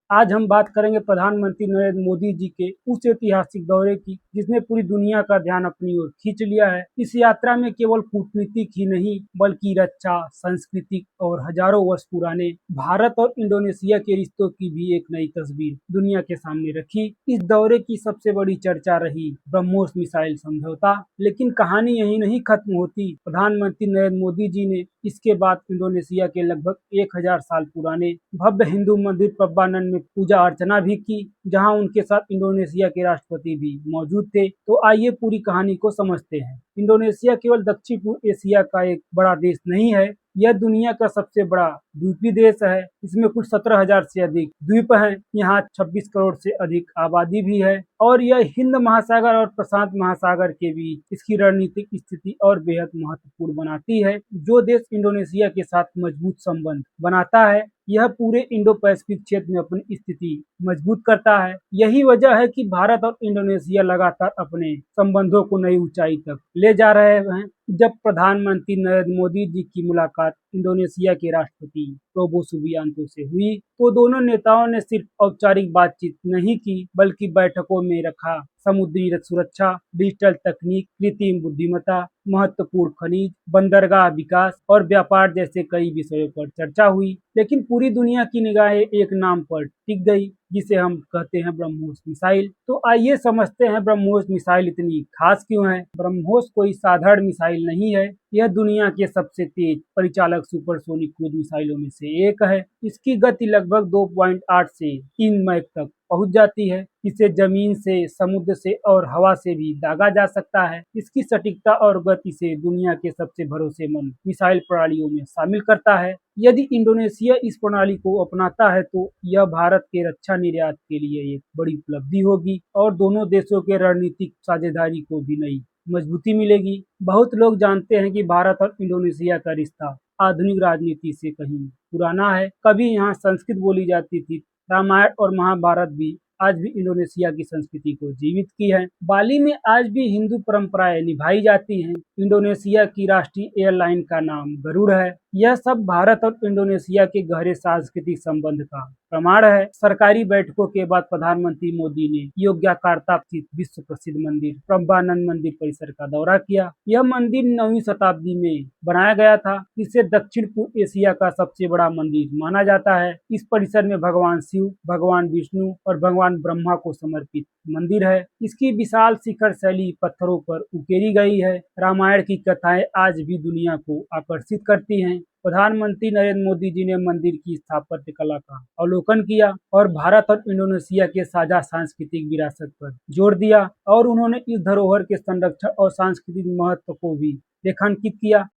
आज हम बात करेंगे प्रधानमंत्री नरेंद्र मोदी जी के उस ऐतिहासिक दौरे की जिसने पूरी दुनिया का ध्यान अपनी ओर खींच लिया है। इस यात्रा में केवल कूटनीतिक ही नहीं बल्कि रक्षा, सांस्कृतिक और हजारों वर्ष पुराने भारत और इंडोनेशिया के रिश्तों की भी एक नई तस्वीर दुनिया के सामने रखी। इस दौरे की सबसे बड़ी चर्चा रही ब्रह्मोस मिसाइल समझौता, लेकिन कहानी यही नहीं खत्म होती। प्रधानमंत्री नरेंद्र मोदी जी ने इसके बाद इंडोनेशिया के लगभग 1000 साल पुराने भव्य हिंदू मंदिर प्रब्बानन में पूजा अर्चना भी की, जहां उनके साथ इंडोनेशिया के राष्ट्रपति भी मौजूद थे। तो आइए पूरी कहानी को समझते हैं। इंडोनेशिया केवल दक्षिण पूर्व एशिया का एक बड़ा देश नहीं है, यह दुनिया का सबसे बड़ा द्वीपीय देश है। इसमें कुल 17,000 से अधिक द्वीप हैं। यहाँ 26 करोड़ से अधिक आबादी भी है और यह हिंद महासागर और प्रशांत महासागर के बीच इसकी रणनीतिक स्थिति और बेहद महत्वपूर्ण बनाती है। जो देश इंडोनेशिया के साथ मजबूत संबंध बनाता है, यह पूरे इंडो पैसिफिक क्षेत्र में अपनी स्थिति मजबूत करता है। यही वजह है कि भारत और इंडोनेशिया लगातार अपने संबंधों को नई ऊंचाई तक ले जा रहे हैं। जब प्रधानमंत्री नरेंद्र मोदी जी की मुलाकात इंडोनेशिया के राष्ट्रपति प्रोबो सुबियांतो से हुई, तो दोनों नेताओं ने सिर्फ औपचारिक बातचीत नहीं की, बल्कि बैठकों में रखा समुद्री सुरक्षा, डिजिटल तकनीक, कृत्रिम बुद्धिमत्ता, महत्वपूर्ण खनिज, बंदरगाह विकास और व्यापार जैसे कई विषयों पर चर्चा हुई। लेकिन पूरी दुनिया की निगाहें एक नाम पर टिक गई, जिसे हम कहते हैं ब्रह्मोस मिसाइल। तो आइए समझते हैं ब्रह्मोस मिसाइल इतनी खास क्यों है। ब्रह्मोस कोई साधारण मिसाइल नहीं है, यह दुनिया के सबसे तेज परिचालक सुपरसोनिक क्रूज मिसाइलों में से एक है। इसकी गति लगभग 2.8 से 3 मैक तक पहुंच जाती है। इसे जमीन से, समुद्र से और हवा से भी दागा जा सकता है। इसकी सटीकता और गति से दुनिया के सबसे भरोसेमंद मिसाइल प्रणालियों में शामिल करता है। यदि इंडोनेशिया इस प्रणाली को अपनाता है तो यह भारत के रक्षा निर्यात के लिए एक बड़ी उपलब्धि होगी और दोनों देशों के रणनीतिक साझेदारी को भी नई मजबूती मिलेगी। बहुत लोग जानते हैं कि भारत और इंडोनेशिया का रिश्ता आधुनिक राजनीति से कहीं पुराना है। कभी यहाँ संस्कृत बोली जाती थी। रामायण और महाभारत भी आज भी इंडोनेशिया की संस्कृति को जीवित की है। बाली में आज भी हिंदू परंपराएं निभाई जाती हैं। इंडोनेशिया की राष्ट्रीय एयरलाइन का नाम गरुड़ है। यह सब भारत और इंडोनेशिया के गहरे सांस्कृतिक संबंध का प्रमाण है। सरकारी बैठकों के बाद प्रधानमंत्री मोदी ने योग्याकार्ता स्थित विश्व प्रसिद्ध मंदिर प्रब्बानन मंदिर परिसर का दौरा किया। यह मंदिर 9वीं शताब्दी में बनाया गया था। इसे दक्षिण पूर्व एशिया का सबसे बड़ा मंदिर माना जाता है। इस परिसर में भगवान शिव, भगवान विष्णु और भगवान ब्रह्मा को समर्पित मंदिर है। इसकी विशाल शिखर शैली पत्थरों पर उकेरी गई है। रामायण की कथाएं आज भी दुनिया को आकर्षित करती हैं। प्रधानमंत्री नरेंद्र मोदी जी ने मंदिर की स्थापत्य कला का अवलोकन किया और भारत और इंडोनेशिया के साझा सांस्कृतिक विरासत पर जोर दिया और उन्होंने इस धरोहर के संरक्षण और सांस्कृतिक महत्व को भी रेखांकित किया।